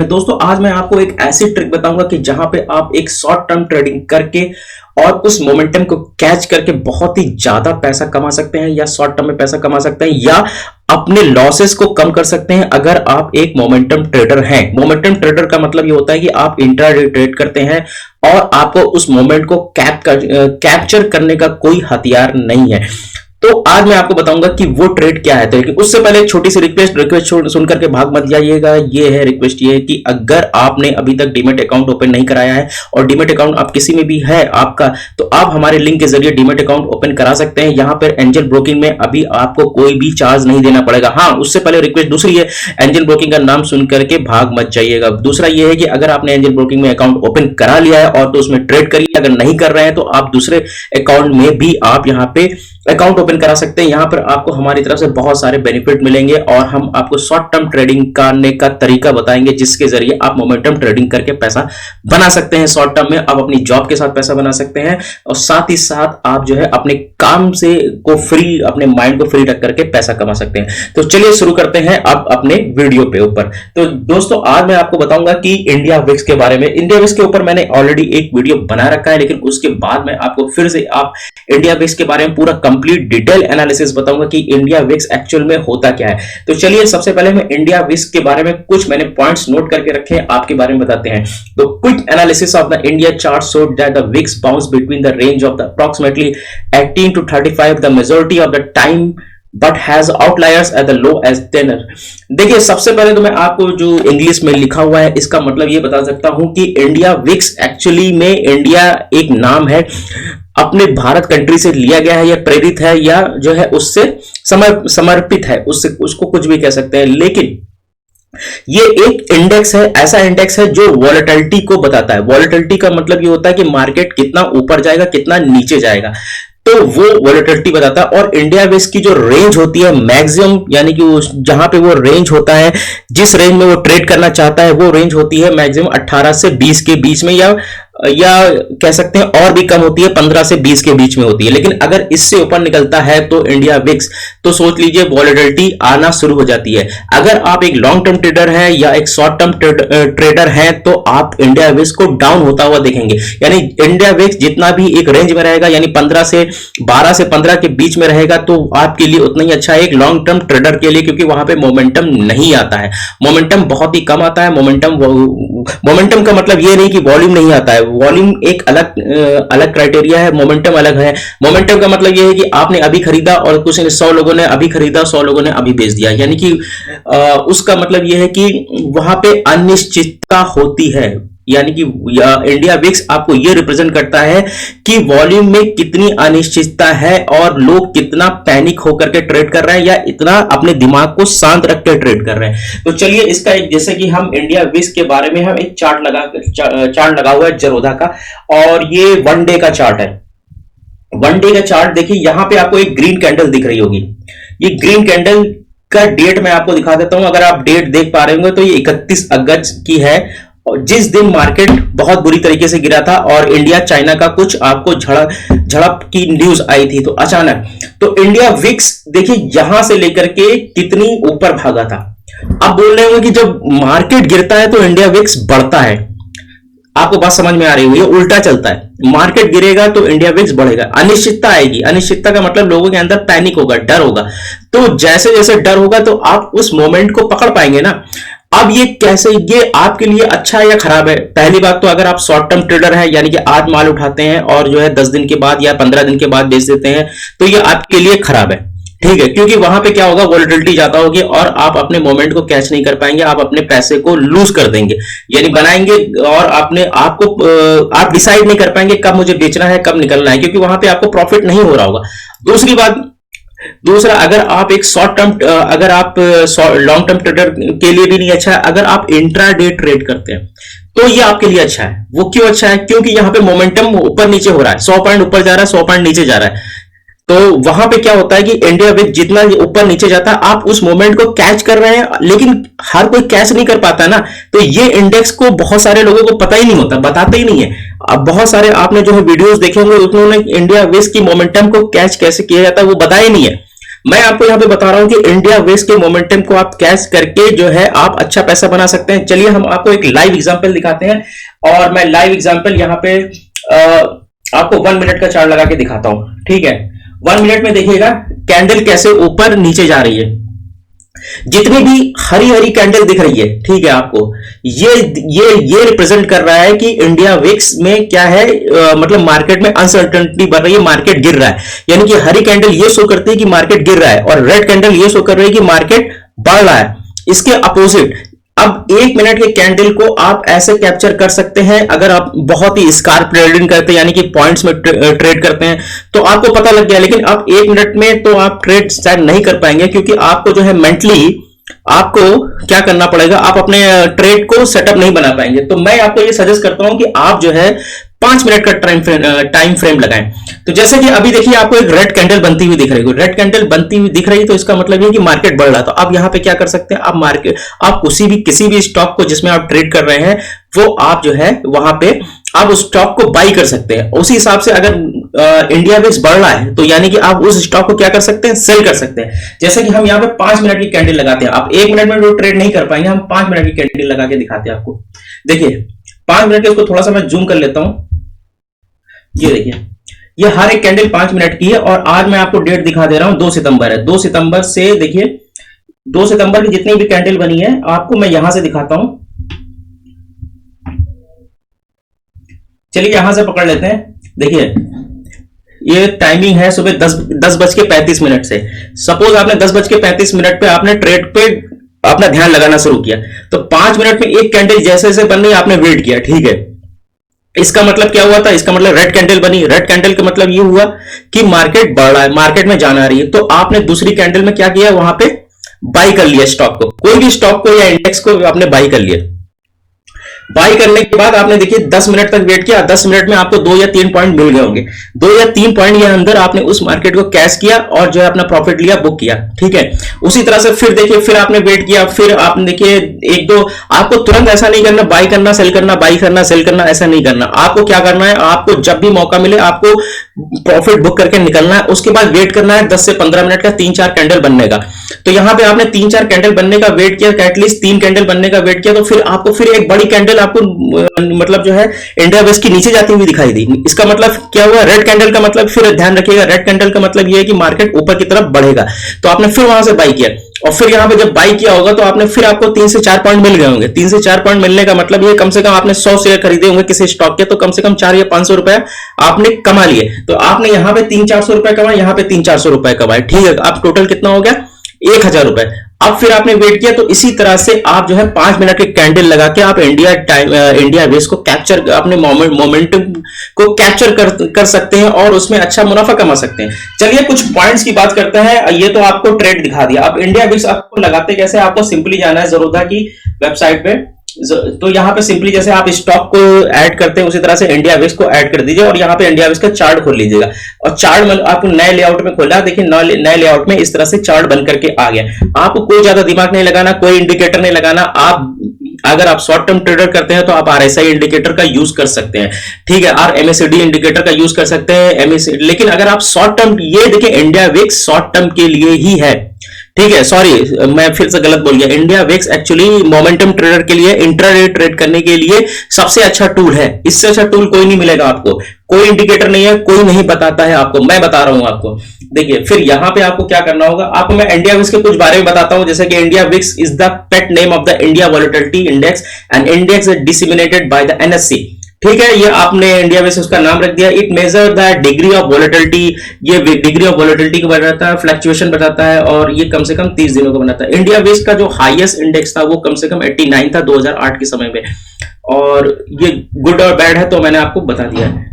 दोस्तों आज मैं आपको एक ऐसी ट्रिक बताऊंगा कि जहां पे आप एक शॉर्ट टर्म ट्रेडिंग करके और उस मोमेंटम को कैच करके बहुत ही ज्यादा पैसा कमा सकते हैं या शॉर्ट टर्म में पैसा कमा सकते हैं या अपने लॉसेस को कम कर सकते हैं अगर आप एक मोमेंटम ट्रेडर हैं। मोमेंटम ट्रेडर का मतलब ये होता है कि आप इंट्राडे ट्रेड करते हैं और आपको उस मोमेंट को कैप्चर करने का कोई हथियार नहीं है। तो आज मैं आपको बताऊंगा कि वो ट्रेड क्या है। तो लेकिन उससे पहले एक छोटी सी रिक्वेस्ट सुन करके भाग मत जाइएगा। ये है रिक्वेस्ट, ये है कि अगर आपने अभी तक डीमैट अकाउंट ओपन नहीं कराया है और डीमैट अकाउंट आप किसी में भी है आपका, तो आप हमारे लिंक के जरिए डीमैट अकाउंट ओपन करा सकते हैं। यहाँ पर एंजल ब्रोकिंग में अभी आपको कोई भी चार्ज नहीं देना पड़ेगा। हाँ, उससे पहले रिक्वेस्ट दूसरी है, एंजल ब्रोकिंग का नाम सुन करके भाग मत जाइएगा। दूसरा ये है कि अगर आपने एंजल ब्रोकिंग में अकाउंट ओपन करा लिया है और तो उसमें ट्रेड करिए, अगर नहीं कर रहे हैं तो आप दूसरे अकाउंट में भी आप यहाँ पे अकाउंट ओपन करा सकते हैं। यहां पर आपको हमारी तरफ से बहुत सारे बेनिफिट मिलेंगे और हम आपको शॉर्ट टर्म ट्रेडिंग करने का तरीका बताएंगे जिसके जरिए आप मोमेंटम ट्रेडिंग करके पैसा बना सकते हैं। शॉर्ट टर्म में आप अपनी जॉब के साथ पैसा बना सकते हैं और साथ ही साथ आप जो है अपने काम से को फ्री, अपने माइंड को फ्री रख करके पैसा कमा सकते हैं। तो चलिए शुरू करते हैं अब अपने वीडियो पे ऊपर। तो दोस्तों आज मैं आपको बताऊंगा कि इंडिया विक्स के बारे में। इंडिया विक्स के ऊपर मैंने ऑलरेडी एक वीडियो बना रखा है, लेकिन उसके बाद मैं आपको फिर से आप इंडिया विक्स के बारे में पूरा कंप्लीट डिटेल एनालिसिस बताऊंगा कि इंडिया विक्स एक्चुअल में होता क्या है। तो चलिए सबसे पहले मैं इंडिया विक्स के बारे में कुछ मैंने पॉइंट्स नोट करके रखे हैं, आपके बारे में बताते हैं। तो quick analysis of the India chart showed that the VIX bounce between the range of the approximately 18 to 35 the majority of the time but has outliers at the low edge tenor. देखिए सबसे पहले तो मैं आपको जो English में लिखा हुआ है इसका मतलब ये बता सकता हूं कि इंडिया विक्स एक्चुअली में इंडिया एक नाम है, अपने भारत कंट्री से लिया गया है या प्रेरित है या जो है उससे समर्पित है, उससे उसको कुछ भी कह सकते हैं। लेकिन ये एक इंडेक्स है, ऐसा इंडेक्स है जो वॉलेटिलिटी को बताता है। वॉलेटिलिटी का मतलब ये होता है कि मार्केट कितना ऊपर जाएगा कितना नीचे जाएगा, तो वो वॉलेटिलिटी बताता है। और इंडिया विक्स की जो रेंज होती है मैक्सिमम, यानी कि जहां पे वो रेंज होता है, जिस रेंज में वो ट्रेड करना चाहता है वो रेंज होती है मैक्सिमम 18 से 20 के बीच में, या कह सकते हैं और भी कम होती है, 15 से 20 के बीच में होती है। लेकिन अगर इससे ऊपर निकलता है तो इंडिया विक्स, तो सोच लीजिए वॉलेटिलिटी आना शुरू हो जाती है। अगर आप एक लॉन्ग टर्म ट्रेडर हैं या एक शॉर्ट टर्म ट्रेडर हैं तो आप इंडिया विक्स को डाउन होता हुआ देखेंगे। यानी इंडिया विक्स जितना भी एक रेंज में रहेगा, यानी 12 से 15 के बीच में रहेगा, तो आपके लिए उतना ही अच्छा है एक लॉन्ग टर्म ट्रेडर के लिए, क्योंकि वहां पे मोमेंटम नहीं आता है, मोमेंटम बहुत ही कम आता है। मोमेंटम का मतलब ये नहीं कि वॉल्यूम नहीं आता है, वॉल्यूम एक अलग क्राइटेरिया है, मोमेंटम अलग है। मोमेंटम का मतलब यह है कि आपने अभी खरीदा और कुछ 100 लोगों ने अभी खरीदा, 100 लोगों ने अभी बेच दिया, यानी कि उसका मतलब यह है कि वहां पे अनिश्चितता होती है। यानी कि इंडिया विक्स आपको यह रिप्रेजेंट करता है कि वॉल्यूम में कितनी अनिश्चितता है और लोग कितना पैनिक होकर के ट्रेड कर रहे हैं या इतना अपने दिमाग को शांत रख कर ट्रेड कर रहे हैं। तो चलिए इसका एक, जैसे कि हम इंडिया विक्स के बारे में हम एक चार्ट लगा हुआ है जरोधा का, और ये 1 डे का चार्ट है। 1 डे का चार्ट देखिए, यहां पे आपको एक ग्रीन कैंडल दिख रही होगी। ये ग्रीन कैंडल का डेट मैं आपको दिखा देता हूं। अगर आप डेट देख पा रहे होंगे तो ये 31 अगस्त की है, जिस दिन मार्केट बहुत बुरी तरीके से गिरा था और इंडिया चाइना का कुछ आपको झड़प की न्यूज आई थी। तो अचानक तो इंडिया विक्स देखिए यहां से लेकर के कितनी ऊपर भागा था। अब बोल रहे होंगे कि जब मार्केट गिरता है तो इंडिया विक्स बढ़ता है। आपको बात समझ में आ रही होगी, उल्टा चलता है। मार्केट गिरेगा तो इंडिया विक्स बढ़ेगा, अनिश्चितता आएगी। अनिश्चितता का मतलब लोगों के अंदर पैनिक होगा, डर होगा। तो जैसे जैसे डर होगा तो आप उस मोमेंट को पकड़ पाएंगे ना। अब ये कैसे, ये आपके लिए अच्छा है या खराब है? पहली बात तो अगर आप शॉर्ट टर्म ट्रेडर हैं, यानी कि आज माल उठाते हैं और जो है 10 दिन के बाद या 15 दिन के बाद बेच देते हैं, तो ये आपके लिए खराब है, ठीक है। क्योंकि वहां पे क्या होगा, वॉलेटिलिटी ज्यादा होगी और आप अपने मोमेंट को कैच नहीं कर पाएंगे, आप अपने पैसे को लूज कर देंगे, यानी बनाएंगे और आप डिसाइड नहीं कर पाएंगे कब मुझे बेचना है कब निकलना है, क्योंकि वहां पे आपको प्रॉफिट नहीं हो रहा होगा। दूसरा अगर आप एक शॉर्ट टर्म, अगर आप लॉन्ग टर्म ट्रेडर के लिए भी नहीं अच्छा है। अगर आप इंट्राडे ट्रेड करते हैं तो ये आपके लिए अच्छा है। वो क्यों अच्छा है? क्योंकि यहां पे मोमेंटम ऊपर नीचे हो रहा है, 100 पॉइंट ऊपर जा रहा है, 100 पॉइंट नीचे जा रहा है। तो वहां पे क्या होता है कि इंडिया विक्स जितना ऊपर नीचे जाता है आप उस मोमेंट को कैच कर रहे हैं, लेकिन हर कोई कैच नहीं कर पाता ना। तो ये इंडेक्स को बहुत सारे लोगों को पता ही नहीं होता, बताते ही नहीं है। अब बहुत सारे आपने जो है वीडियोस देखे होंगे, उन्होंने इंडिया विक्स की मोमेंटम को कैच कैसे किया जाता है वो बताया ही नहीं है। मैं आपको यहाँ पे बता रहा हूँ कि इंडिया वेस्ट के मोमेंटम को आप कैच करके जो है आप अच्छा पैसा बना सकते हैं। चलिए हम आपको एक लाइव एग्जांपल दिखाते हैं, और मैं लाइव एग्जांपल यहाँ पे आपको 1 मिनट का चार्ट लगा के दिखाता हूँ। ठीक है, 1 मिनट में देखिएगा कैंडल कैसे ऊपर नीचे जा रही है। जितनी भी हरी हरी कैंडल दिख रही है, ठीक है, आपको ये रिप्रेजेंट कर रहा है कि इंडिया विक्स में क्या है, मतलब मार्केट में अनसर्टेनिटी बढ़ रही है, मार्केट गिर रहा है। यानी कि हरी कैंडल ये शो करती है कि मार्केट गिर रहा है, और रेड कैंडल ये शो कर रही है कि मार्केट बढ़ रहा है। इसके अपोजिट अब 1 मिनट के कैंडल को आप ऐसे कैप्चर कर सकते हैं, अगर आप बहुत ही स्कार्प ट्रेडिंग करते हैं यानी कि पॉइंट्स में ट्रेड करते हैं तो आपको पता लग गया। लेकिन अब 1 मिनट में तो आप ट्रेड शायद नहीं कर पाएंगे, क्योंकि आपको जो है मेंटली आपको क्या करना पड़ेगा, आप अपने ट्रेड को सेटअप नहीं बना पाएंगे। तो मैं आपको ये सजेस्ट करता हूं कि आप जो है 5 मिनट का टाइम फ्रेम लगाएं। तो जैसे कि अभी देखिए आपको एक रेड कैंडल बनती हुई दिख रही है, रेड कैंडल बनती हुई दिख रही है, तो इसका मतलब ये कि मार्केट बढ़ रहा है। तो आप यहाँ पे क्या कर सकते हैं, आप किसी भी स्टॉक को जिसमें आप ट्रेड कर रहे हैं, वो आप जो है वहां पे आप उस स्टॉक को बाई कर सकते हैं। उसी हिसाब से अगर इंडिया विक्स बढ़ रहा है तो यानी कि आप उस स्टॉक को क्या कर सकते हैं, सेल कर सकते हैं। जैसे कि हम यहाँ पे 5 मिनट की कैंडल लगाते हैं, आप 1 मिनट में जो ट्रेड नहीं कर पाएंगे, हम 5 मिनट की कैंडल लगा के दिखाते हैं आपको। देखिए 5 मिनट के, इसको थोड़ा सा मैं जूम कर लेता हूं। ये देखिए, ये हर एक कैंडल 5 मिनट की है, और आज मैं आपको डेट दिखा दे रहा हूं, 2 सितंबर है। 2 सितंबर से देखिए 2 सितंबर की जितनी भी कैंडल बनी है आपको मैं यहां से दिखाता हूं। चलिए यहां से पकड़ लेते हैं। देखिए ये टाइमिंग है सुबह 10:35 से। सपोज आपने 10:35 पे आपने ट्रेड पे अपना ध्यान लगाना शुरू किया, तो 5 मिनट में एक कैंडल जैसे जैसे बन रही आपने वेट किया। ठीक है, इसका मतलब क्या हुआ था, इसका मतलब रेड कैंडल बनी। रेड कैंडल का मतलब ये हुआ कि मार्केट बढ़ रहा है, मार्केट में जाना आ रही है। तो आपने दूसरी कैंडल में क्या किया, वहां पे बाई कर लिया स्टॉक को, कोई भी स्टॉक को या इंडेक्स को आपने बाई कर लिया। बाई करने के बाद आपने देखिए 10 मिनट तक वेट किया। 10 मिनट में आपको 2 या 3 पॉइंट मिल गए होंगे। 2 या 3 पॉइंट के अंदर आपने उस मार्केट को कैश किया और जो है अपना प्रॉफिट लिया, बुक किया। ठीक है, उसी तरह से फिर देखिए, फिर आपने वेट किया, फिर आपने देखिए 1-2, आपको तुरंत ऐसा नहीं करना, बाई करना सेल करना, बाई करना सेल करना, ऐसा नहीं करना। आपको क्या करना है, आपको जब भी मौका मिले आपको प्रॉफिट बुक करके निकलना है। उसके बाद वेट करना है 10 से 15 मिनट का 3-4 कैंडल बनने का। तो यहां पे आपने 3-4 कैंडल बनने का वेट किया, एटलीस्ट 3 कैंडल बनने का वेट किया, तो फिर आपको फिर एक बड़ी कैंडल आपको मतलब जो है इंडिया वेस्ट की नीचे जाती हुई दिखाई दी। इसका मतलब क्या हुआ, रेड कैंडल का मतलब, फिर ध्यान रखिएगा, रेड कैंडल का मतलब यह है कि मार्केट ऊपर की तरफ बढ़ेगा। तो आपने फिर वहां से बाई किया, और फिर यहां पे जब बाई किया होगा तो आपने फिर आपको 3 से 4 पॉइंट मिल गए होंगे। 3 से 4 पॉइंट मिलने का मतलब ये कम से कम आपने 100 शेयर खरीदे होंगे किसी स्टॉक के, तो कम से कम 4 या 500 रुपए आपने कमा लिए। तो आपने यहां पे 300-400 रुपए कमाए, यहां पे 300-400 रुपए कमाए। ठीक है, अब टोटल कितना हो गया, 1000 रुपए। अब फिर आपने वेट किया। तो इसी तरह से आप जो है 5 मिनट के कैंडल लगा के आप इंडिया वेस्ट को कैप्चर, अपने मोमेंटम को कैप्चर कर सकते हैं और उसमें अच्छा मुनाफा कमा सकते हैं। चलिए कुछ पॉइंट्स की बात करते हैं। ये तो आपको ट्रेड दिखा दिया। अब इंडिया वेस्ट आपको लगाते कैसे, आपको सिंपली जाना है ज़रोधा की वेबसाइट पे। तो यहाँ पे सिंपली जैसे आप स्टॉक को ऐड करते हैं उसी तरह से इंडिया वेस्ट को ऐड कर दीजिए, और यहाँ पे इंडिया वेस्ट का चार्ट खोल लीजिएगा। और चार्ट आपको नए लेआउट में खोला, देखिए नए लेआउट में इस तरह से चार्ट बन करके आ गया। आपको कोई ज्यादा दिमाग नहीं लगाना, कोई इंडिकेटर नहीं लगाना। आप अगर आप शॉर्ट टर्म ट्रेडर करते हैं तो आप RSI इंडिकेटर का यूज कर सकते हैं। ठीक है, और MACD इंडिकेटर का यूज कर सकते हैं, लेकिन अगर आप शॉर्ट टर्म, ये देखिए इंडिया विक्स शॉर्ट टर्म के लिए ही है। ठीक है, सॉरी मैं फिर से गलत बोल गया। India VIX actually momentum trader के लिए, इंट्राडे ट्रेड करने के लिए सबसे अच्छा टूल है। इससे अच्छा टूल कोई नहीं मिलेगा आपको। कोई इंडिकेटर नहीं है, कोई नहीं बताता है आपको, मैं बता रहा हूं आपको। देखिए फिर यहां पे आपको क्या करना होगा, आपको मैं इंडिया विक्स के कुछ बारे में बताता हूं। जैसे कि India VIX is the pet name of the India volatility index, and index is disseminated by the NSE। ठीक है, ये आपने इंडिया वेस्ट उसका नाम रख दिया। It measure the degree of volatility, ये डिग्री ऑफ वोलेटिलिटी को बताता है, फ्लक्चुएशन बताता है, और ये कम से कम 30 दिनों का बनाता है। इंडिया वेस्ट का जो हाईएस्ट इंडेक्स था वो कम से कम 89 था 2008 के समय में, और ये गुड और बैड है तो मैंने आपको बता दिया है।